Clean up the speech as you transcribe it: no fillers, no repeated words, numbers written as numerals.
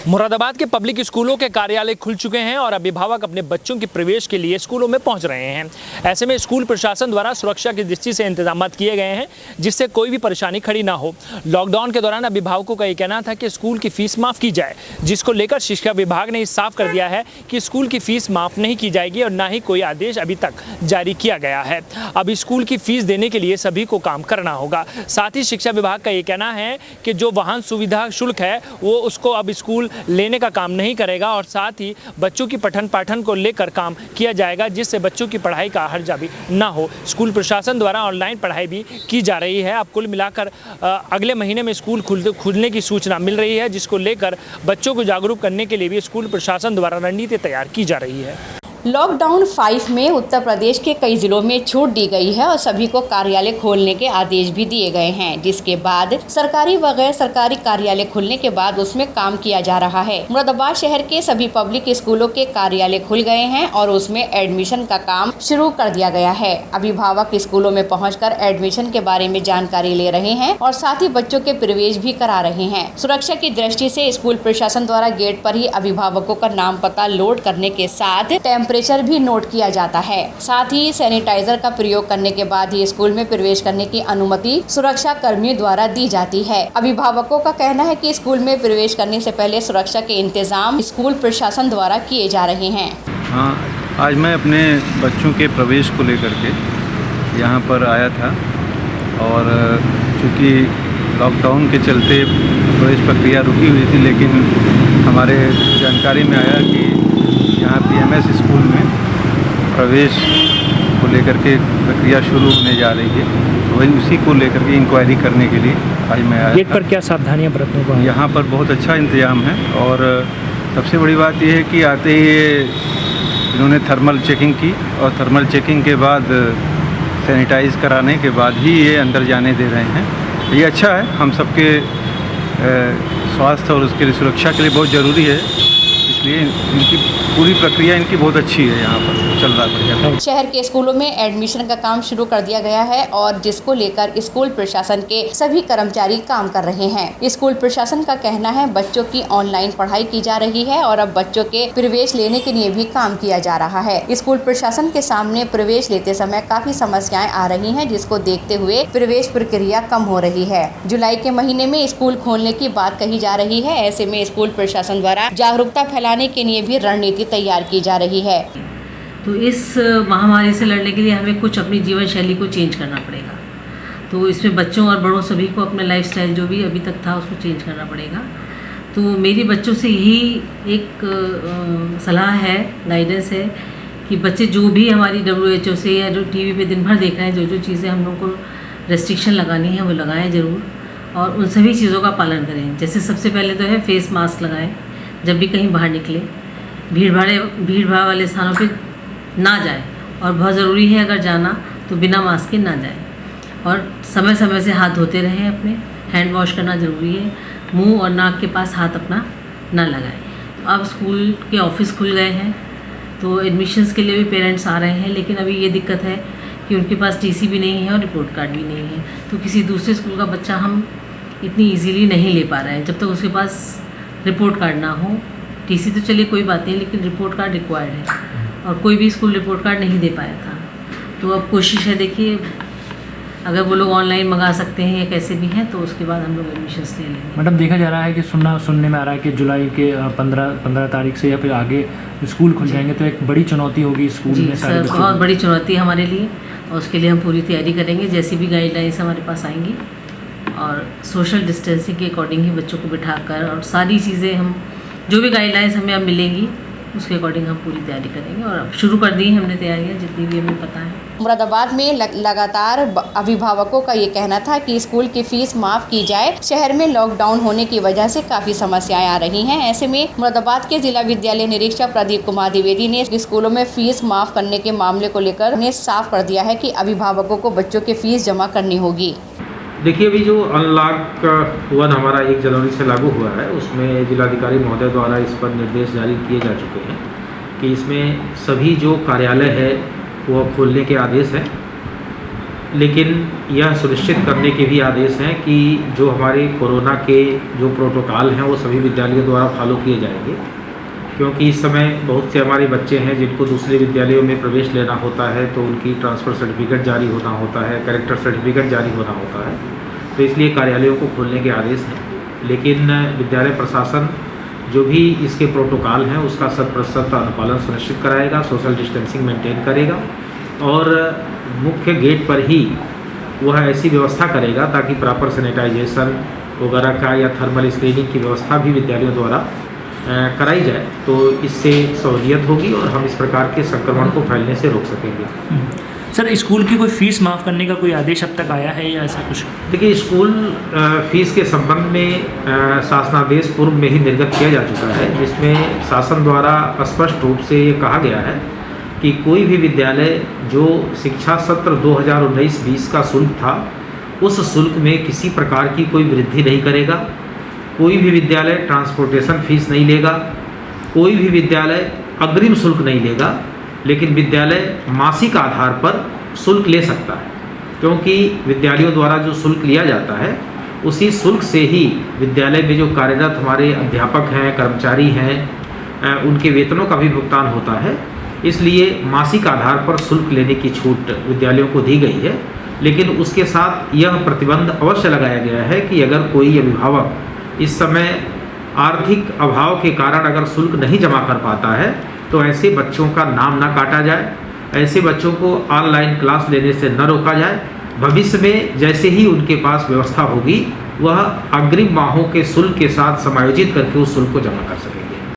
मुरादाबाद के पब्लिक स्कूलों के कार्यालय खुल चुके हैं और अभिभावक अपने बच्चों के प्रवेश के लिए स्कूलों में पहुंच रहे हैं। ऐसे में स्कूल प्रशासन द्वारा सुरक्षा की दृष्टि से इंतजाम किए गए हैं जिससे कोई भी परेशानी खड़ी ना हो। लॉकडाउन के दौरान अभिभावकों का ये कहना था कि स्कूल की फीस माफ़ की जाए, जिसको लेकर शिक्षा विभाग ने साफ कर दिया है कि स्कूल की फीस माफ़ नहीं की जाएगी और ना ही कोई आदेश अभी तक जारी किया गया है। अब स्कूल की फीस देने के लिए सभी को काम करना होगा। साथ ही शिक्षा विभाग का ये कहना है कि जो वाहन सुविधा शुल्क है वो उसको अब स्कूल लेने का काम नहीं करेगा और साथ ही बच्चों की पठन पाठन को लेकर काम किया जाएगा जिससे बच्चों की पढ़ाई का हर्जा भी ना हो। स्कूल प्रशासन द्वारा ऑनलाइन पढ़ाई भी की जा रही है। अब कुल मिलाकर अगले महीने में स्कूल खुलने की सूचना मिल रही है, जिसको लेकर बच्चों को जागरूक करने के लिए भी स्कूल प्रशासन द्वारा रणनीति तैयार की जा रही है। लॉकडाउन 5 में उत्तर प्रदेश के कई जिलों में छूट दी गई है और सभी को कार्यालय खोलने के आदेश भी दिए गए हैं, जिसके बाद सरकारी व गैर सरकारी कार्यालय खुलने के बाद उसमें काम किया जा रहा है। मुरादाबाद शहर के सभी पब्लिक स्कूलों के कार्यालय खुल गए हैं और उसमें एडमिशन का काम शुरू कर दिया गया है। अभिभावक स्कूलों में पहुंचकर एडमिशन के बारे में जानकारी ले रहे हैं और साथ ही बच्चों के प्रवेश भी करा रहे हैं। सुरक्षा की दृष्टि से स्कूल प्रशासन द्वारा गेट पर ही अभिभावकों का नाम पता लोड करने के साथ टेम्परेचर भी नोट किया जाता है। साथ ही सैनिटाइजर का प्रयोग करने के बाद ही स्कूल में प्रवेश करने की अनुमति सुरक्षा कर्मियों द्वारा दी जाती है। अभिभावकों का कहना है कि स्कूल में प्रवेश करने से पहले सुरक्षा के इंतजाम स्कूल प्रशासन द्वारा किए जा रहे हैं। हाँ, आज मैं अपने बच्चों के प्रवेश को लेकर के यहाँ पर आया था और चूँकि लॉकडाउन के चलते प्रवेश प्रक्रिया रुकी हुई थी, लेकिन हमारे जानकारी में आया कि यहाँ PMS स्कूल में प्रवेश को लेकर के प्रक्रिया शुरू होने जा रही है, तो वही उसी को लेकर के इंक्वायरी करने के लिए आज मैं आया। गेट पर क्या सावधानियां बरतने को? यहाँ पर बहुत अच्छा इंतज़ाम है और सबसे बड़ी बात यह है कि आते ही इन्होंने थर्मल चेकिंग की और थर्मल चेकिंग के बाद सैनिटाइज कराने के बाद ही ये अंदर जाने दे रहे हैं। ये अच्छा है, हम सबके स्वास्थ्य और उसके लिए सुरक्षा के लिए बहुत ज़रूरी है, इसलिए इनकी पूरी प्रक्रिया इनकी बहुत अच्छी है। यहाँ पर चल रहा है। शहर के स्कूलों में एडमिशन का काम शुरू कर दिया गया है और जिसको लेकर स्कूल प्रशासन के सभी कर्मचारी काम कर रहे हैं। स्कूल प्रशासन का कहना है बच्चों की ऑनलाइन पढ़ाई की जा रही है और अब बच्चों के प्रवेश लेने के लिए भी काम किया जा रहा है। स्कूल प्रशासन के सामने प्रवेश लेते समय काफी समस्याएं आ रही है, जिसको देखते हुए प्रवेश प्रक्रिया कम हो रही है। जुलाई के महीने में स्कूल खोलने की बात कही जा रही है। ऐसे में स्कूल प्रशासन द्वारा जागरूकता फैलाने के लिए भी रणनीति तैयार की जा रही है। तो इस महामारी से लड़ने के लिए हमें कुछ अपनी जीवन शैली को चेंज करना पड़ेगा। तो इसमें बच्चों और बड़ों सभी को अपना लाइफस्टाइल जो भी अभी तक था उसको चेंज करना पड़ेगा। तो मेरी बच्चों से यही एक सलाह है, गाइडेंस है कि बच्चे जो भी हमारी WHO से या जो TV पे दिन भर देख रहे हैं, जो चीज़ें हम लोग को रेस्ट्रिक्शन लगानी है वो लगाएं ज़रूर और उन सभी चीज़ों का पालन करें। जैसे सबसे पहले तो है फेस मास्क लगाएं जब भी कहीं बाहर निकले, भीड़ भाड़ वाले स्थानों पे ना जाए और बहुत ज़रूरी है अगर जाना तो बिना मास्क के ना जाए और समय समय से हाथ धोते रहें। अपने हैंड वॉश करना ज़रूरी है। मुंह और नाक के पास हाथ अपना ना लगाएं। तो अब स्कूल के ऑफिस खुल गए हैं तो एडमिशन्स के लिए भी पेरेंट्स आ रहे हैं, लेकिन अभी ये दिक्कत है कि उनके पास TC भी नहीं है और रिपोर्ट कार्ड भी नहीं है, तो किसी दूसरे स्कूल का बच्चा हम इतनी ईजीली नहीं ले पा रहे हैं जब तक उसके पास रिपोर्ट कार्ड ना हो। TC तो चलिए कोई बात नहीं, लेकिन रिपोर्ट कार्ड रिक्वायर्ड है और कोई भी स्कूल रिपोर्ट कार्ड नहीं दे पाया था। तो अब कोशिश है, देखिए अगर वो लोग ऑनलाइन मंगा सकते हैं या कैसे भी हैं तो उसके बाद हम लोग एडमिशन्स ले लेंगे। मैडम, देखा जा रहा है कि सुनने में आ रहा है कि जुलाई के 15 तारीख से या फिर आगे स्कूल खुल जाएंगे, तो एक बड़ी चुनौती होगी स्कूल में। सर, बहुत बड़ी चुनौती है हमारे लिए और उसके लिए हम पूरी तैयारी करेंगे। जैसी भी गाइडलाइंस हमारे पास आएंगी और सोशल डिस्टेंसिंग के अकॉर्डिंग ही बच्चों को बिठाकर और सारी चीज़ें हम जो भी गाइडलाइंस हमें अब मिलेंगी उसके अकॉर्डिंग हम पूरी तैयारी करेंगे और अब शुरू कर दी है हमने तैयारियां जितनी भी हमें पता है। मुरादाबाद में लगातार अभिभावकों का ये कहना था कि स्कूल की फीस माफ की जाए। शहर में लॉकडाउन होने की वजह से काफी समस्याएं आ रही हैं। ऐसे में मुरादाबाद के जिला विद्यालय निरीक्षक प्रदीप कुमार द्विवेदी ने स्कूलों में फीस माफ करने के मामले को लेकर उन्हें साफ कर दिया है कि अभिभावकों को बच्चों की फीस जमा करनी होगी। देखिए, अभी जो अनलॉक 1 हमारा 1 जनवरी से लागू हुआ है उसमें जिलाधिकारी महोदय द्वारा इस पर निर्देश जारी किए जा चुके हैं कि इसमें सभी जो कार्यालय है वो खोलने के आदेश है लेकिन यह सुनिश्चित करने के भी आदेश हैं कि जो हमारे कोरोना के जो प्रोटोकॉल हैं वो सभी विद्यालयों द्वारा फॉलो किए जाएंगे, क्योंकि इस समय बहुत से हमारे बच्चे हैं जिनको दूसरे विद्यालयों में प्रवेश लेना होता है तो उनकी ट्रांसफ़र सर्टिफिकेट जारी होना होता है, कैरेक्टर सर्टिफिकेट जारी होना होता है, तो इसलिए कार्यालयों को खोलने के आदेश हैं। लेकिन विद्यालय प्रशासन जो भी इसके प्रोटोकॉल हैं उसका 100% अनुपालन सुनिश्चित कराएगा, सोशल डिस्टेंसिंग मेंटेन करेगा और मुख्य गेट पर ही वह ऐसी व्यवस्था करेगा ताकि प्रॉपर सैनिटाइजेशन वगैरह का या थर्मल स्क्रीनिंग की व्यवस्था भी विद्यालयों द्वारा कराई जाए, तो इससे सहूलियत होगी और हम इस प्रकार के संक्रमण को फैलने से रोक सकेंगे। सर, स्कूल की कोई फ़ीस माफ़ करने का कोई आदेश अब तक आया है या ऐसा कुछ? देखिए, स्कूल फीस के संबंध में शासनादेश पूर्व में ही निर्गत किया जा चुका है, जिसमें शासन द्वारा स्पष्ट रूप से ये कहा गया है कि कोई भी विद्यालय जो शिक्षा सत्र 2019-20 का शुल्क था उस शुल्क में किसी प्रकार की कोई वृद्धि नहीं करेगा, कोई भी विद्यालय ट्रांसपोर्टेशन फीस नहीं लेगा, कोई भी विद्यालय अग्रिम शुल्क नहीं लेगा, लेकिन विद्यालय मासिक आधार पर शुल्क ले सकता है, क्योंकि विद्यालयों द्वारा जो शुल्क लिया जाता है उसी शुल्क से ही विद्यालय में जो कार्यरत हमारे अध्यापक हैं, कर्मचारी हैं, उनके वेतनों का भी भुगतान होता है। इसलिए मासिक आधार पर शुल्क लेने की छूट विद्यालयों को दी गई है, लेकिन उसके साथ यह प्रतिबंध अवश्य लगाया गया है कि अगर कोई अभिभावक इस समय आर्थिक अभाव के कारण अगर शुल्क नहीं जमा कर पाता है तो ऐसे बच्चों का नाम ना काटा जाए, ऐसे बच्चों को ऑनलाइन क्लास लेने से न रोका जाए। भविष्य में जैसे ही उनके पास व्यवस्था होगी वह अग्रिम माहों के शुल्क के साथ समायोजित करके उस शुल्क को जमा कर सकेंगे।